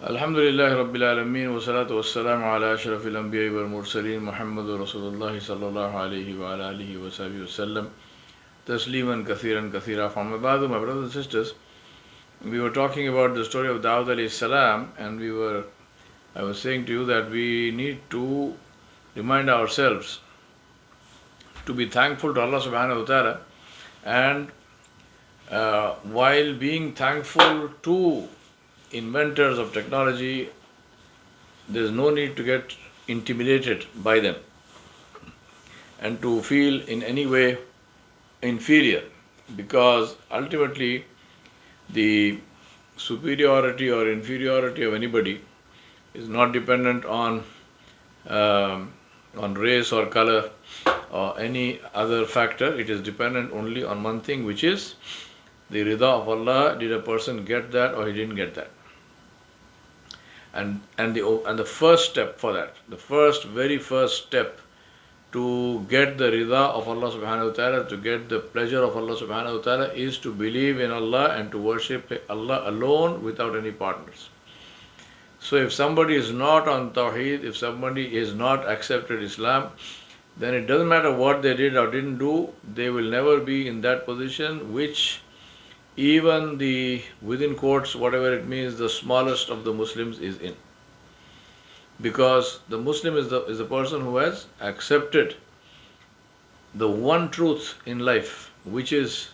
Alhamdulillah Rabbil Alameen wa salatu wa salamu ala ashrafil Anbiya wal Mursaleen Muhammadur Rasulullah sallallahu alayhi wa ala alihi wa sahbihi wa sallam tasliman kathiran kathira. From Abadu, my brothers and sisters, we were talking about the story of Dawood alayhi salam, and I was saying to you that we need to remind ourselves to be thankful to Allah subhanahu wa ta'ala, and while being thankful to inventors of technology, there is no need to get intimidated by them and to feel in any way inferior, because ultimately the superiority or inferiority of anybody is not dependent on race or color or any other factor. It is dependent only on one thing, which is the rida of Allah. Did a person get that or he didn't get that? And the first step for that, the very first step to get the rida of Allah subhanahu wa ta'ala, to get the pleasure of Allah subhanahu wa ta'ala, is to believe in Allah and to worship Allah alone without any partners. So if somebody is not on Tawheed, if somebody is not accepted Islam, then it doesn't matter what they did or didn't do, they will never be in that position which even the, within quotes, whatever it means, the smallest of the Muslims is in. Because the Muslim is the person who has accepted the one truth in life, which is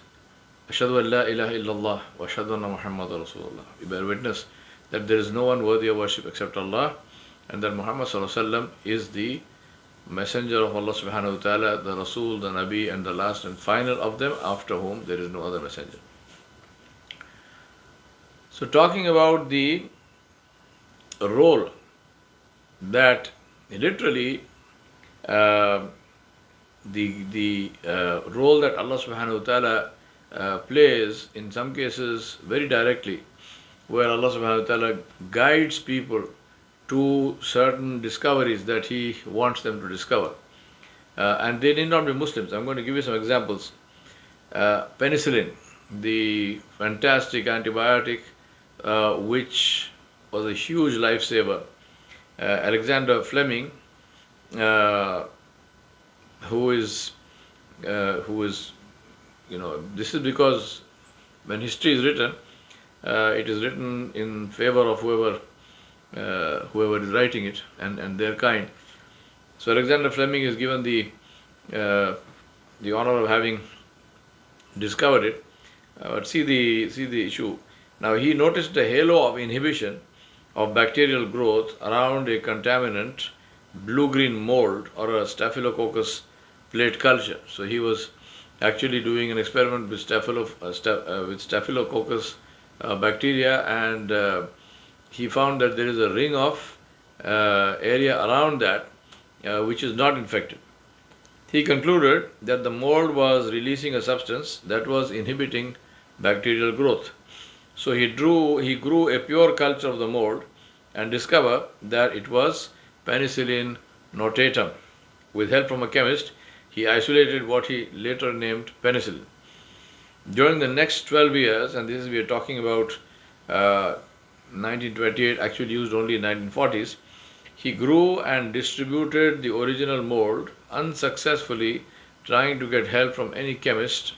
Ashhadu an la ilaha illallah wa ashhadu anna Muhammadan Rasulullah. We bear witness that there is no one worthy of worship except Allah, and that Muhammad sallallahu alaihi wasallam is the messenger of Allah subhanahu wa ta'ala, the Rasul, the Nabi, and the last and final of them, after whom there is no other messenger. So talking about the role that literally the role that Allah subhanahu wa ta'ala plays in some cases very directly, where Allah subhanahu wa ta'ala guides people to certain discoveries that He wants them to discover. And they need not be Muslims. I'm going to give you some examples. Penicillin, the fantastic antibiotic, which was a huge lifesaver. Alexander Fleming, who is, this is because when history is written, it is written in favor of whoever is writing it and their kind. So Alexander Fleming is given the honor of having discovered it. But see the issue. Now he noticed a halo of inhibition of bacterial growth around a contaminant blue-green mold or a staphylococcus plate culture. So he was actually doing an experiment with staphylococcus bacteria, and he found that there is a ring of area around that which is not infected. He concluded that the mold was releasing a substance that was inhibiting bacterial growth. So he grew a pure culture of the mold and discovered that it was Penicillin notatum. With help from a chemist, he isolated what he later named penicillin. During the next 12 years, and this is, we are talking about 1928, actually used only in 1940s, he grew and distributed the original mold unsuccessfully, trying to get help from any chemist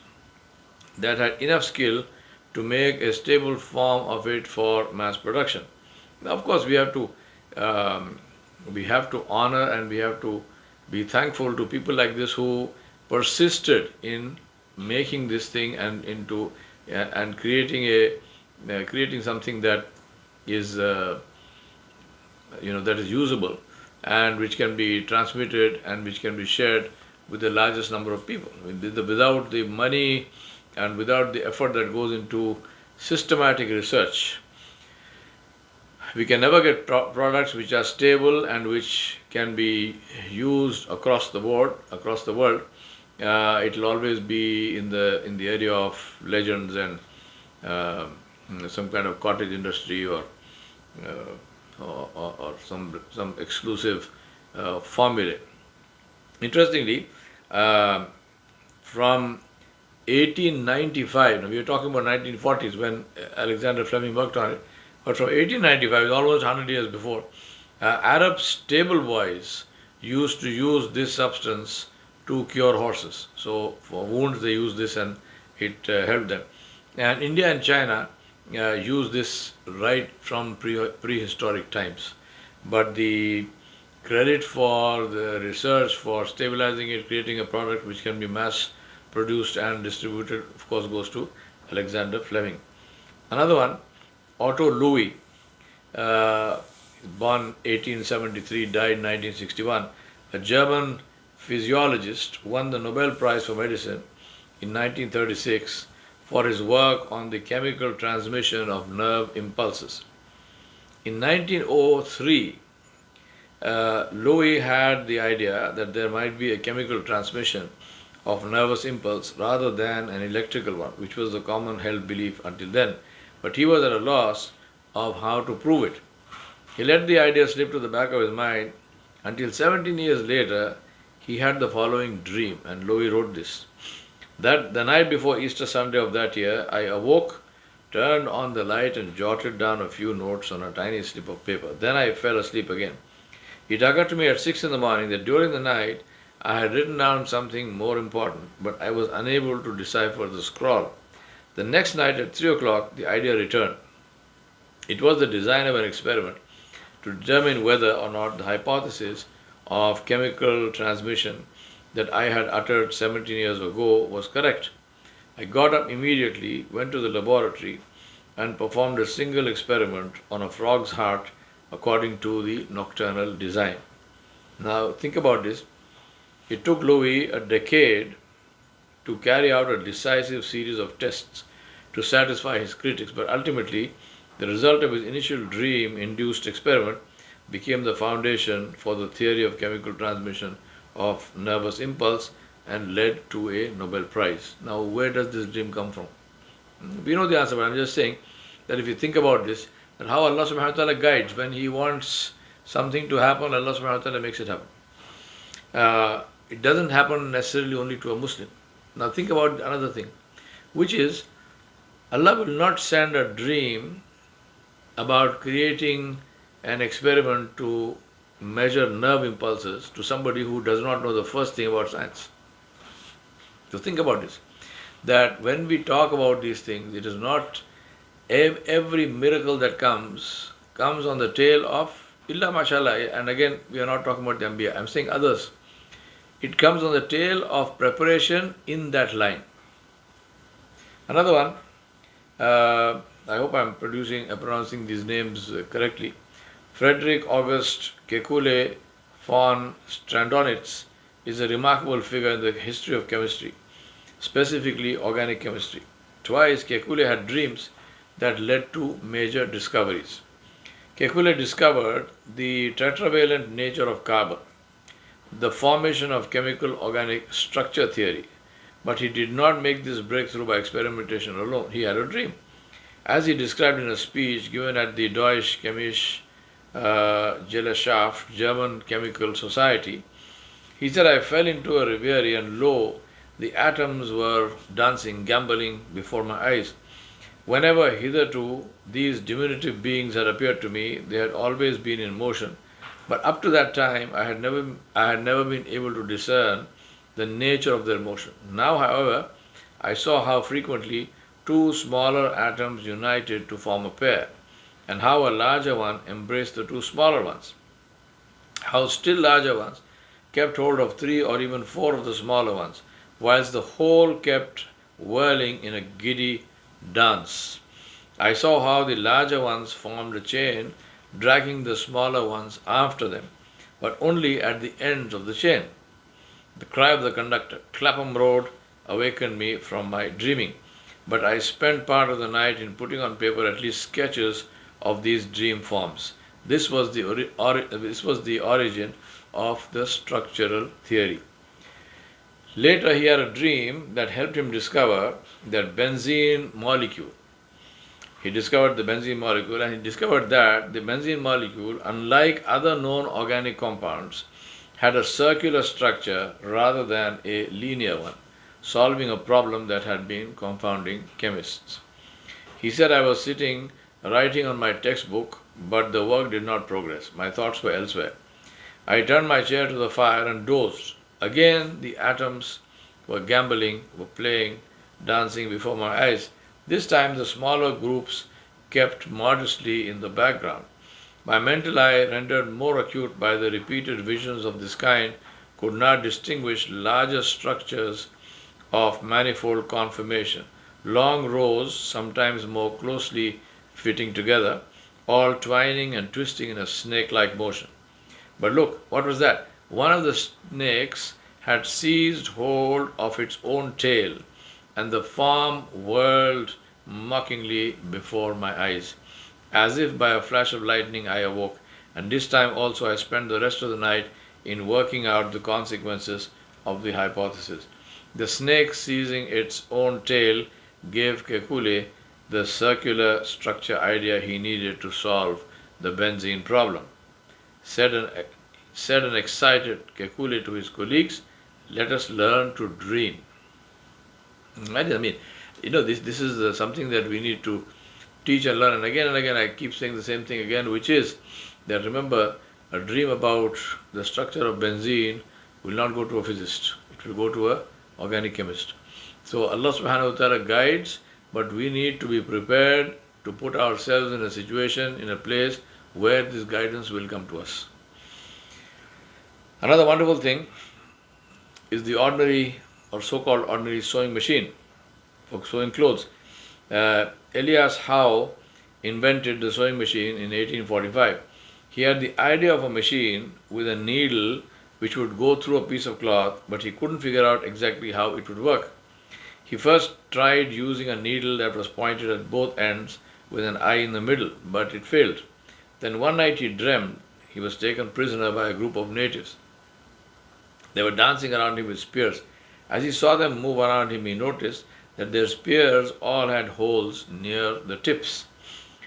that had enough skill to make a stable form of it for mass production. Now, of course, we have to honor and we have to be thankful to people like this who persisted in making this thing and creating something that is that is usable and which can be transmitted and which can be shared with the largest number of people. Without the money and without the effort that goes into systematic research, we can never get products which are stable and which can be used across the world. It will always be in the area of legends and some kind of cottage industry or some exclusive formulae. Interestingly, from 1895, now we are talking about 1940s when Alexander Fleming worked on it. But from 1895, almost 100 years before, Arab stable boys used to use this substance to cure horses. So for wounds, they use this and it helped them. And India and China use this right from prehistoric times. But the credit for the research for stabilizing it, creating a product which can be mass produced and distributed, of course, goes to Alexander Fleming. Another one, Otto Louis, uh, born 1873, died 1961, a German physiologist, won the Nobel Prize for Medicine in 1936 for his work on the chemical transmission of nerve impulses. In 1903, Louis had the idea that there might be a chemical transmission of nervous impulse rather than an electrical one, which was the common held belief until then. But he was at a loss of how to prove it. He let the idea slip to the back of his mind until 17 years later he had the following dream, and Louis wrote this. That the night before Easter Sunday of that year, I awoke, turned on the light, and jotted down a few notes on a tiny slip of paper. Then I fell asleep again. It occurred to me at 6 in the morning that during the night I had written down something more important, but I was unable to decipher the scrawl. The next night at 3 o'clock, the idea returned. It was the design of an experiment to determine whether or not the hypothesis of chemical transmission that I had uttered 17 years ago was correct. I got up immediately, went to the laboratory, and performed a single experiment on a frog's heart according to the nocturnal design. Now, think about this. It took Louis a decade to carry out a decisive series of tests to satisfy his critics, but ultimately, the result of his initial dream induced experiment became the foundation for the theory of chemical transmission of nervous impulse and led to a Nobel Prize. Now, where does this dream come from? We know the answer, but I'm just saying that if you think about this, that how Allah subhanahu wa ta'ala guides, when He wants something to happen, Allah subhanahu wa ta'ala makes it happen. It doesn't happen necessarily only to a Muslim. Now think about another thing, which is Allah will not send a dream about creating an experiment to measure nerve impulses to somebody who does not know the first thing about science. So think about this, that when we talk about these things, it is not every miracle that comes on the tail of illa mashallah, and again we are not talking about the Anbiya, I'm saying others. It comes on the tail of preparation in that line. Another one, I hope I'm pronouncing these names correctly. Frederick August Kekule von Strandonitz is a remarkable figure in the history of chemistry, specifically organic chemistry. Twice Kekule had dreams that led to major discoveries. Kekule discovered the tetravalent nature of carbon, the formation of chemical organic structure theory, but he did not make this breakthrough by experimentation alone. He had a dream. As he described in a speech given at the Deutsche Chemische Gesellschaft, German Chemical Society, he said, I fell into a reverie and lo, the atoms were dancing, gamboling before my eyes. Whenever hitherto these diminutive beings had appeared to me, they had always been in motion. But up to that time, I had never been able to discern the nature of their motion. Now, however, I saw how frequently two smaller atoms united to form a pair, and how a larger one embraced the two smaller ones. How still larger ones kept hold of three or even four of the smaller ones, whilst the whole kept whirling in a giddy dance. I saw how the larger ones formed a chain, dragging the smaller ones after them, but only at the ends of the chain. The cry of the conductor, Clapham Road, awakened me from my dreaming, but I spent part of the night in putting on paper at least sketches of these dream forms. This was the origin of the structural theory. Later, he had a dream that helped him discover that benzene molecule. He discovered the benzene molecule, and he discovered that the benzene molecule, unlike other known organic compounds, had a circular structure rather than a linear one, solving a problem that had been confounding chemists. He said, I was sitting writing on my textbook, but the work did not progress. My thoughts were elsewhere. I turned my chair to the fire and dozed. Again, the atoms were gambling, were playing, dancing before my eyes. This time, the smaller groups kept modestly in the background. My mental eye, rendered more acute by the repeated visions of this kind, could not distinguish larger structures of manifold conformation, long rows, sometimes more closely fitting together, all twining and twisting in a snake like motion. But look, what was that? One of the snakes had seized hold of its own tail, and the form whirled mockingly before my eyes. As if by a flash of lightning, I awoke, and this time also I spent the rest of the night in working out the consequences of the hypothesis. The snake seizing its own tail gave Kekule the circular structure idea he needed to solve the benzene problem. Said an excited Kekule to his colleagues, "Let us learn to dream." Right? I mean, this is something that we need to teach and learn. And again, I keep saying the same thing again, which is that remember, a dream about the structure of benzene will not go to a physicist. It will go to a organic chemist. So Allah subhanahu wa ta'ala guides, but we need to be prepared to put ourselves in a situation, in a place where this guidance will come to us. Another wonderful thing is the ordinary or so-called ordinary sewing machine for sewing clothes. Elias Howe invented the sewing machine in 1845. He had the idea of a machine with a needle which would go through a piece of cloth, but he couldn't figure out exactly how it would work. He first tried using a needle that was pointed at both ends with an eye in the middle, but it failed. Then one night he dreamed he was taken prisoner by a group of natives. They were dancing around him with spears. As he saw them move around him, he noticed that their spears all had holes near the tips.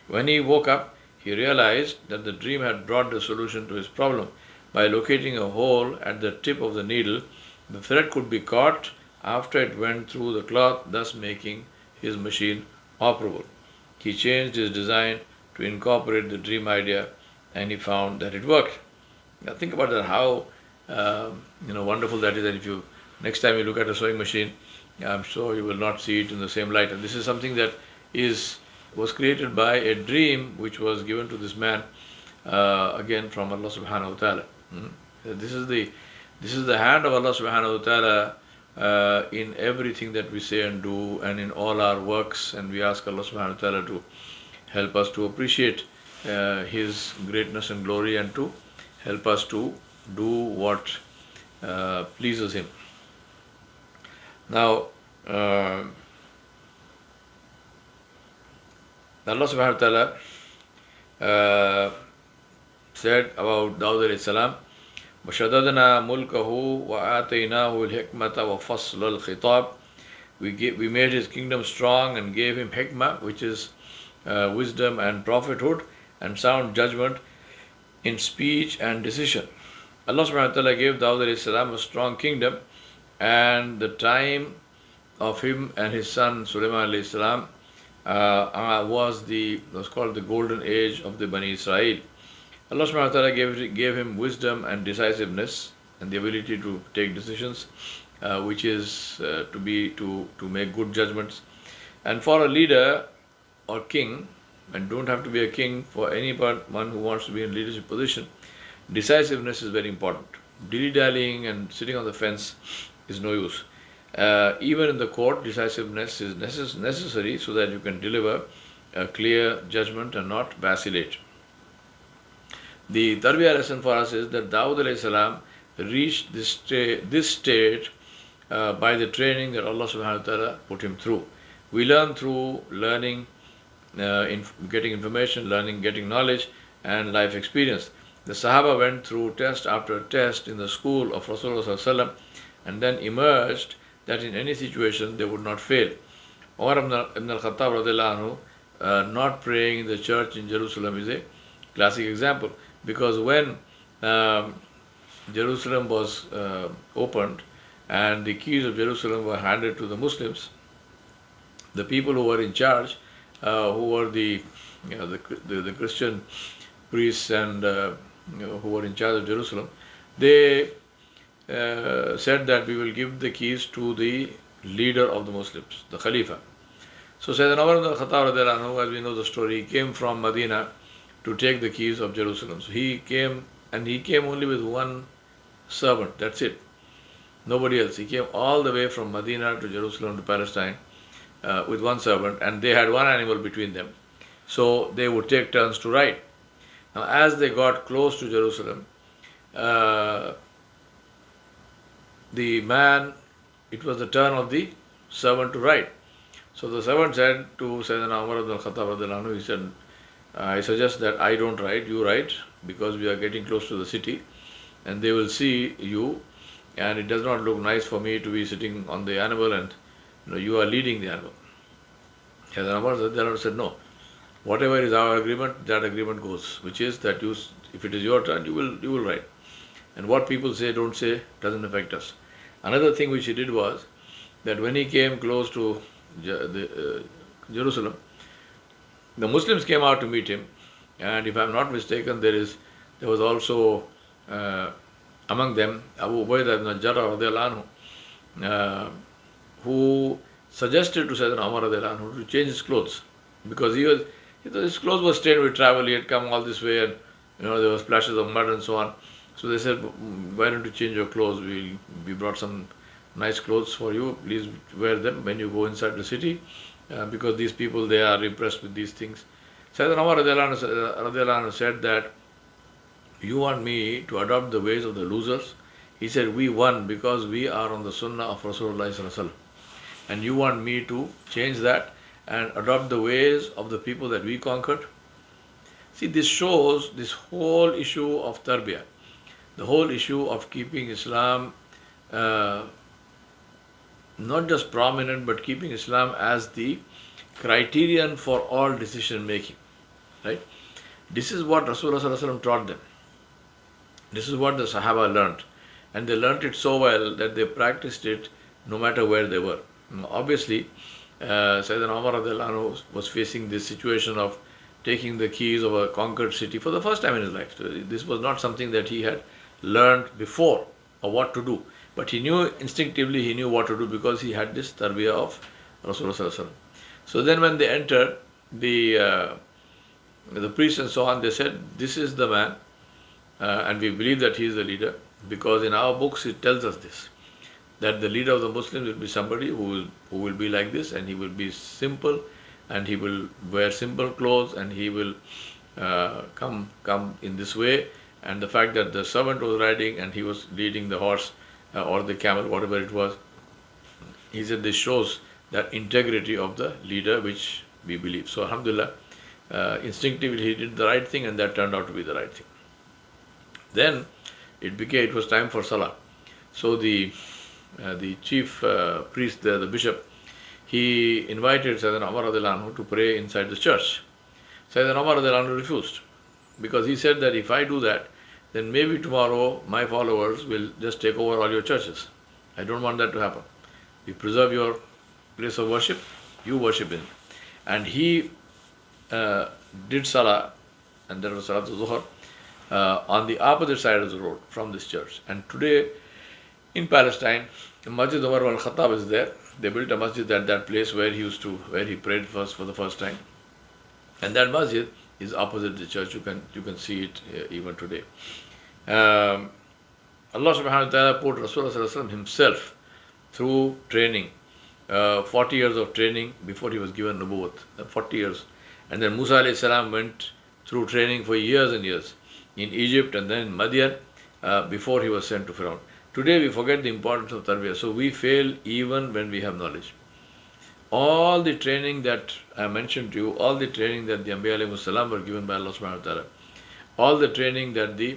When he woke up, he realized that the dream had brought the solution to his problem. By locating a hole at the tip of the needle, the thread could be caught after it went through the cloth, thus making his machine operable. He changed his design to incorporate the dream idea, and he found that it worked. Now think about that, how wonderful that is. And if you next time you look at a sewing machine, I'm sure you will not see it in the same light. And this is something that was created by a dream which was given to this man, again from Allah subhanahu wa ta'ala. This is the hand of Allah subhanahu wa ta'ala in everything that we say and do, and in all our works. And we ask Allah subhanahu wa ta'ala to help us to appreciate His greatness and glory, and to help us to do what pleases Him. Now, Allah subhanahu wa ta'ala said about Dawood alayhi salam, وَشَدَدْنَا مُلْكَهُ وَآتَيْنَاهُ الْحِكْمَةَ وَفَصْلَ الْخِطَابِ. We made his kingdom strong and gave him hikmah, which is wisdom and prophethood, and sound judgment in speech and decision. Allah subhanahu wa ta'ala gave Dawood alayhi salam a strong kingdom, and the time of him and his son Sulaiman alayhi salam was called the golden age of the Bani Israel. Allah subhanahu wa ta'ala gave him wisdom and decisiveness and the ability to take decisions, which is to make good judgments. And for a leader or king, and don't have to be a king, for anyone who wants to be in leadership position, decisiveness is very important. Dilly-dallying and sitting on the fence is no use. Even in the court, decisiveness is necessary so that you can deliver a clear judgment and not vacillate. The tarbiyah lesson for us is that Dawood alayhi salam reached this state by the training that Allah subhanahu wa ta'ala put him through. We learn through learning, getting information, learning, getting knowledge, and life experience. The Sahaba went through test after test in the school of Rasulullah sallallahu alaihi wasallam, and then emerged that in any situation they would not fail. Umar ibn al-Khattab radiallahu anhu, not praying in the church in Jerusalem is a classic example, because when Jerusalem was opened and the keys of Jerusalem were handed to the Muslims, the people who were in charge, who were the the Christian priests and who were in charge of Jerusalem, they said that we will give the keys to the leader of the Muslims, the Khalifa. So Sayyidina Umar ibn al-Khattab radiallahu anhu, as we know the story, he came from Medina to take the keys of Jerusalem. So he came, and he came only with one servant, that's it. Nobody else. He came all the way from Medina to Jerusalem to Palestine with one servant, and they had one animal between them. So they would take turns to ride. Now as they got close to Jerusalem, the man, it was the turn of the servant to ride. So the servant said to Sayyidina Umar ibn al-Khattab radiallahu anhu, he said, I suggest that I don't ride, you ride, because we are getting close to the city and they will see you, and it does not look nice for me to be sitting on the animal and you are leading the animal. Sayyidina Umar radiallahu anhu said, no, whatever is our agreement, that agreement goes, which is that you, if it is your turn, you will ride. And what people say, don't say, doesn't affect us. Another thing which he did was that when he came close to Jerusalem, the Muslims came out to meet him, and if I am not mistaken, there was also among them Abu Ubaidah ibn al-Jarrah radiallahu anhu, who suggested to Sayyidina Umar radiallahu anhu to change his clothes, because his clothes were stained with travel. He had come all this way, and there were splashes of mud and so on. So they said, why don't you change your clothes? We brought some nice clothes for you. Please wear them when you go inside the city, because these people, they are impressed with these things. Sayyidina Umar radiallahu anhu said that, you want me to adopt the ways of the losers? He said, we won because we are on the sunnah of Rasulullah sallallahu alaihi wasallam. And you want me to change that and adopt the ways of the people that we conquered? See, this shows this whole issue of tarbiyah, the whole issue of keeping Islam not just prominent, but keeping Islam as the criterion for all decision making. Right? This is what Rasulullah sallallahu alaihi wasallam taught them. This is what the Sahaba learnt, and they learnt it so well that they practiced it no matter where they were. Obviously, Sayyidina Umar radiallahu anhu was facing this situation of taking the keys of a conquered city for the first time in his life. This was not something that he had learned before or what to do, but he knew instinctively, he knew what to do because he had this tarbiyah of Rasulullah sallallahu alaihi wasallam. So then when they entered, the priests and so on, they said, this is the man, and we believe that he is the leader, because in our books it tells us this, that the leader of the Muslims will be somebody who will be like this, and he will be simple, and he will wear simple clothes, and he will come in this way. And the fact that the servant was riding and he was leading the horse or the camel, whatever it was, he said this shows that integrity of the leader which we believe. So alhamdulillah, instinctively he did the right thing, and that turned out to be the right thing. Then it was time for Salah. So the chief priest there, the bishop, he invited Sayyidina Umar radiallahu anhu to pray inside the church. Sayyidina Umar radiallahu anhu refused, because he said that if I do that, then maybe tomorrow my followers will just take over all your churches. I don't want that to happen. You preserve your place of worship, you worship in it. And he did Salah, and that was Salatul Zuhr, on the opposite side of the road from this church. And today in Palestine, the Masjid Umar al-Khattab is there. They built a masjid at that place where he prayed first for the first time. And that masjid is opposite the church. You can see it even today. Allah subhanahu wa ta'ala put Rasulullah sallallahu alaihi wasallam himself through training, 40 years of training before he was given nubuwwat, 40 years. And then Musa alayhi salam went through training for years and years in Egypt and then in Madian before he was sent to Pharaoh. Today we forget the importance of tarbiyah, so we fail even when we have knowledge. All the training that I mentioned to you, all the training that the Anbiya alayhi salam were given by Allah subhanahu wa ta'ala, all the training that the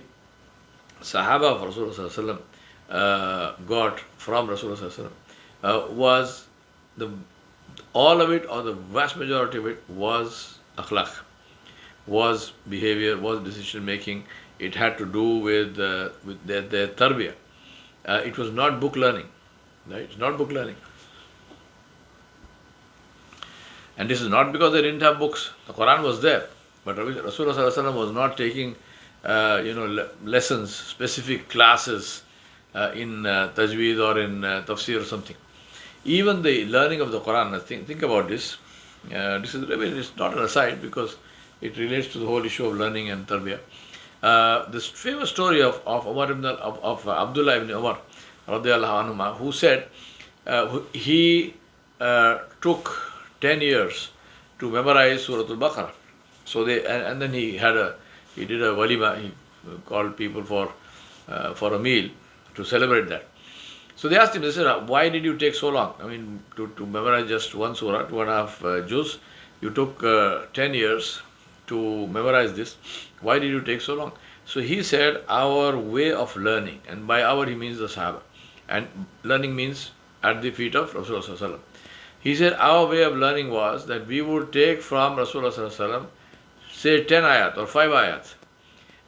Sahaba of Rasulullah sallallahu alaihi wasallam got from Rasulullah sallallahu alaihi wasallam, all of it, or the vast majority of it, was akhlaq, was behavior, was decision making. It had to do with their tarbiyah. It was not book learning, right? It's not book learning. And this is not because they didn't have books. The Quran was there. But Rasulullah was not taking lessons, specific classes in tajweed or in tafsir or something. Even the learning of the Quran, think about this. This is it's not an aside because it relates to the whole issue of learning and tarbiyah. This famous story of Abdullah ibn Umar radiallahu anhuma, who said he took 10 years to memorize Surah Al-Baqarah. So and then he did a walima. He called people for a meal to celebrate that. So they asked him, they said, why did you take so long? I mean, to memorize just one surah, 2.5 juz, you took 10 years to memorize this. Why did you take so long? So he said, our way of learning, and by our he means the Sahaba, and learning means at the feet of Rasulullah. He said, our way of learning was that we would take from Rasulullah say 10 ayat or 5 ayat,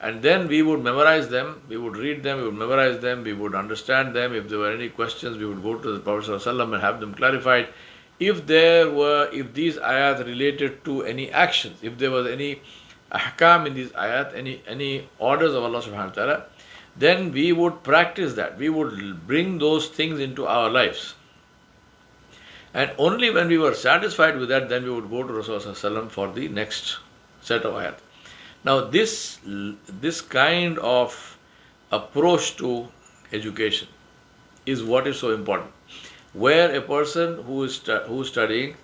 and then we would memorize them, we would read them, we would memorize them, we would understand them. If there were any questions, we would go to the Prophet ﷺ and have them clarified. If these ayat related to any actions, if there was any ahkam in these ayat, any orders of Allah subhanahu wa ta'ala, then we would practice that. We would bring those things into our lives. And only when we were satisfied with that, then we would go to Rasulullah ﷺ for the next set of ayat. Now this kind of approach to education is what is so important. Where a person who is studying,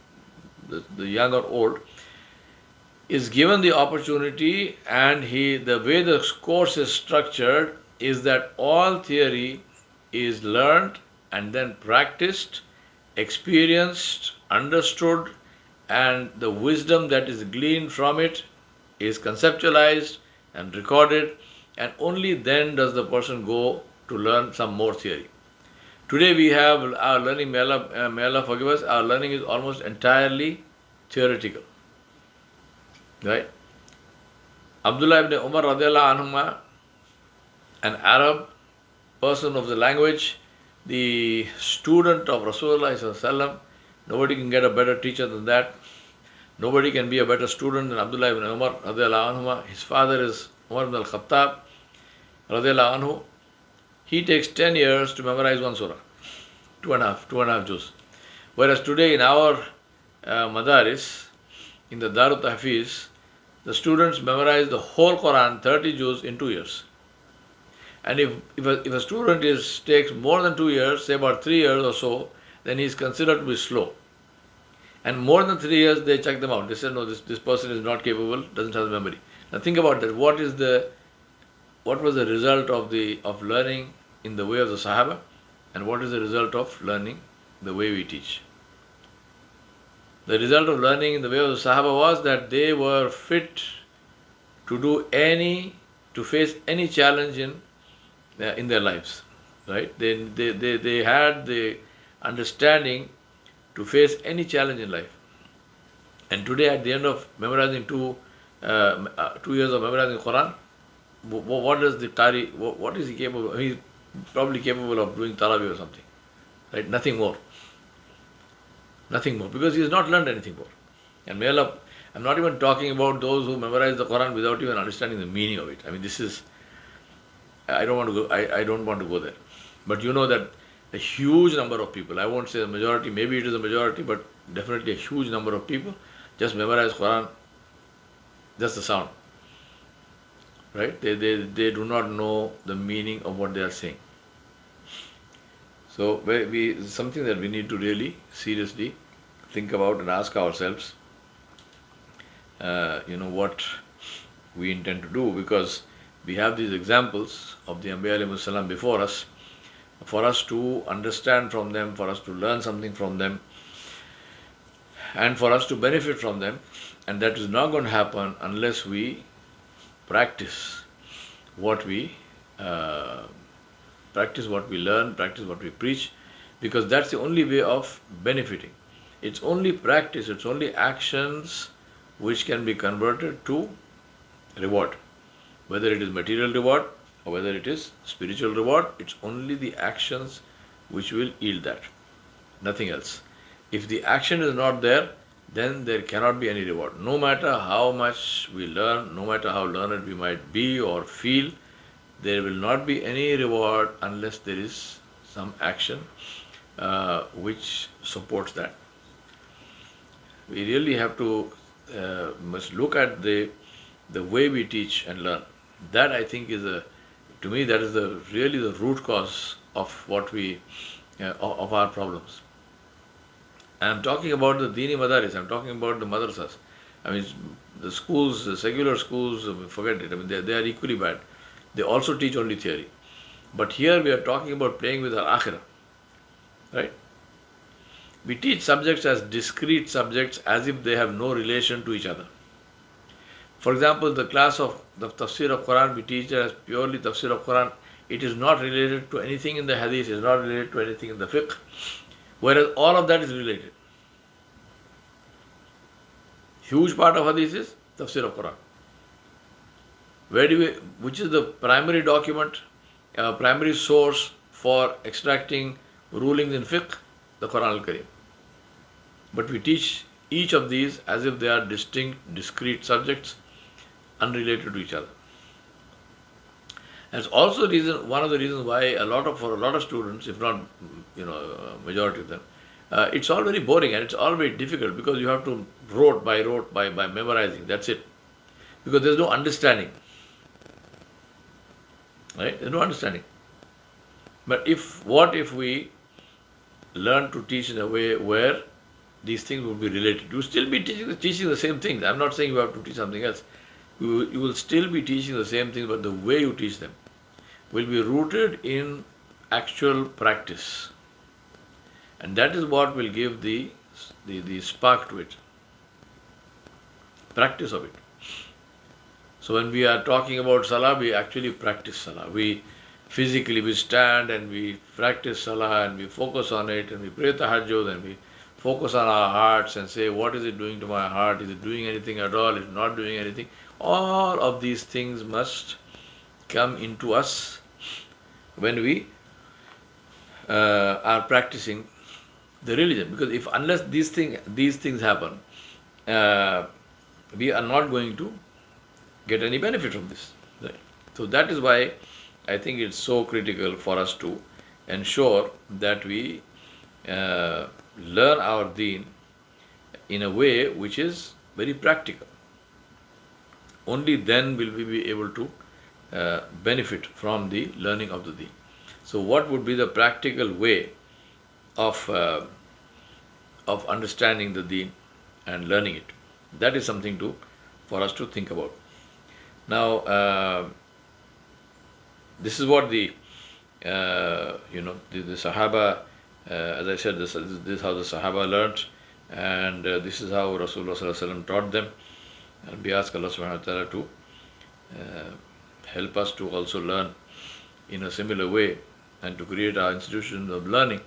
the young or old, is given the opportunity, and the way the course is structured is that all theory is learned and then practiced, experienced, understood, and the wisdom that is gleaned from it is conceptualized and recorded, and only then does the person go to learn some more theory. Today we have our learning, may Allah forgive us, our learning is almost entirely theoretical. Right? Abdullah ibn Umar radiallahu anhuma, an Arab person of the language, the student of Rasulullah ﷺ, nobody can get a better teacher than that. Nobody can be a better student than Abdullah ibn Umar radiallahu anhuma. His father is Umar ibn al-Khattab radiallahu anhu. He takes 10 years to memorize one surah, two and a half juz. Whereas today in our madaris, in the Darut Tahfiz, the students memorize the whole Quran, 30 juz, in 2 years. And if a student takes more than 2 years, say about 3 years or so, then he is considered to be slow. And more than 3 years, they check them out. They say, no, this person is not capable, doesn't have memory. Now think about that. What was the result of learning in the way of the Sahaba, and what is the result of learning the way we teach? The result of learning in the way of the Sahaba was that they were fit to face any challenge in their lives, right? They had the understanding to face any challenge in life. And today, at the end of memorizing 2 years of memorizing Quran, what does the Qari, what is he capable of? He's probably capable of doing Taraweeh or something, right? Nothing more, because he has not learned anything more. And may Allah, I'm not even talking about those who memorize the Quran without even understanding the meaning of it. I mean, I don't want to go there. But you know that a huge number of people, I won't say the majority, maybe it is a majority, but definitely a huge number of people just memorize Quran, just the sound, right? They do not know the meaning of what they are saying. So something that we need to really seriously think about and ask ourselves, what we intend to do, because we have these examples of the Anbiya alayhimus salam before us, for us to understand from them, for us to learn something from them, and for us to benefit from them. And that is not going to happen unless we practice what we learn, practice what we preach, because that's the only way of benefiting. It's only practice, it's only actions which can be converted to reward. Whether it is material reward or whether it is spiritual reward, it's only the actions which will yield that, nothing else. If the action is not there, then there cannot be any reward. No matter how much we learn, no matter how learned we might be or feel, there will not be any reward unless there is some action which supports that. We really have to must look at the way we teach and learn. That I think is to me that is really the root cause of what we of our problems. I'm talking about the Dini Madaris, I'm talking about the madrasas. I mean, the schools, the secular schools, forget it. I mean, they are equally bad. They also teach only theory. But here we are talking about playing with our akhirah. Right? We teach subjects as discrete subjects as if they have no relation to each other. For example, the class of the tafsir of Quran, we teach it as purely tafsir of Quran. It is not related to anything in the hadith, it is not related to anything in the fiqh. Whereas all of that is related. Huge part of hadith is tafsir of Quran. Which is the primary document, primary source for extracting rulings in fiqh? The Quran al-Karim. But we teach each of these as if they are distinct, discrete subjects, unrelated to each other. And it's also one of the reasons why for a lot of students, if not majority of them, it's all very boring and it's all very difficult because you have to rote by memorizing. That's it. Because there's no understanding. Right? There's no understanding. But what if we learn to teach in a way where these things will be related? You will still be teaching the same things. I'm not saying you have to teach something else. You will still be teaching the same things, but the way you teach them will be rooted in actual practice. And that is what will give the spark to it. Practice of it. So when we are talking about salah, we actually practice salah. We stand and we practice salah and we focus on it and we pray tahajjud and we focus on our hearts and say, what is it doing to my heart? Is it doing anything at all? Is it not doing anything? All of these things must come into us when we are practicing the religion. Because unless these things happen, we are not going to get any benefit from this. Right? So that is why I think it's so critical for us to ensure that we learn our deen in a way which is very practical. Only then will we be able to benefit from the learning of the deen. So what would be the practical way of understanding the deen and learning it? That is something for us to think about. Now, this is what the Sahaba, as I said, this is how the Sahaba learnt, and this is how Rasulullah Sallallahu Alaihi Wasallam taught them. And we ask Allah Subhanahu wa Ta'ala to help us to also learn in a similar way and to create our institutions of learning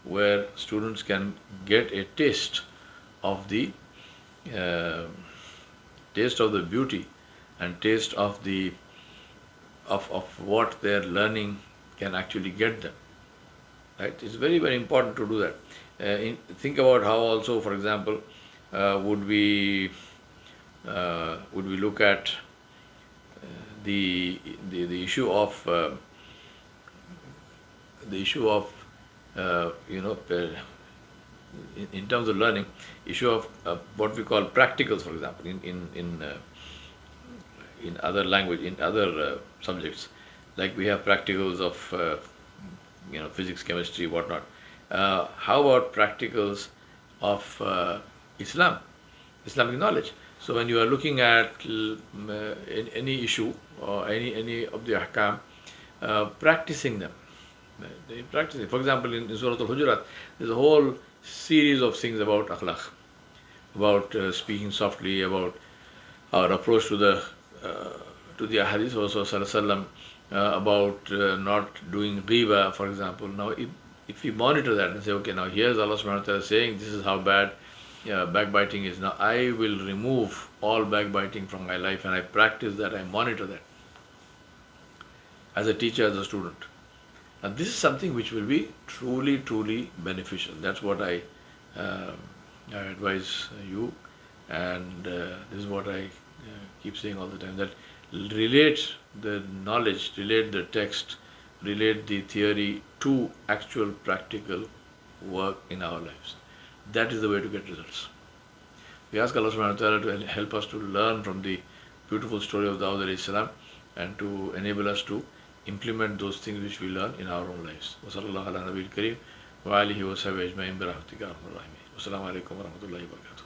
where students can get a taste of the beauty and taste of what their learning can actually get them. Right? It's very, very important to do that. Think about how also, for example, would we look at the issue of in terms of learning, issue of what we call practicals, for example, in other language, in other subjects, like we have practicals of physics, chemistry, whatnot. How about practicals of Islamic knowledge? So when you are looking at any issue or any of the ahkam, practicing them. Practicing. For example, in Surah Al-Hujurat, there's a whole series of things about akhlaq, about speaking softly, about our approach to the hadith of Rasulullah, about not doing ghiba, for example. Now, if we monitor that and say, okay, now here's Allah Subhanahu wa Ta'ala saying this is how bad backbiting is. Now, I will remove all backbiting from my life and I practice that, I monitor that as a teacher, as a student. And this is something which will be truly, truly beneficial. That's what I I advise you, and this is what I keep saying all the time, that relate the knowledge, relate the text, relate the theory to actual practical work in our lives. That is the way to get results. We ask Allah subhanahu wa ta'ala to help us to learn from the beautiful story of Dawood alayhi salam and to enable us to implement those things which we learn in our own lives. Wa sallallahu ala nabiyil kareem wa alihi wa sahbihi ajma'in bi rahmatika ya arhamar rahimin. Wassalamu alaikum wa rahmatullahi wa barakatuh.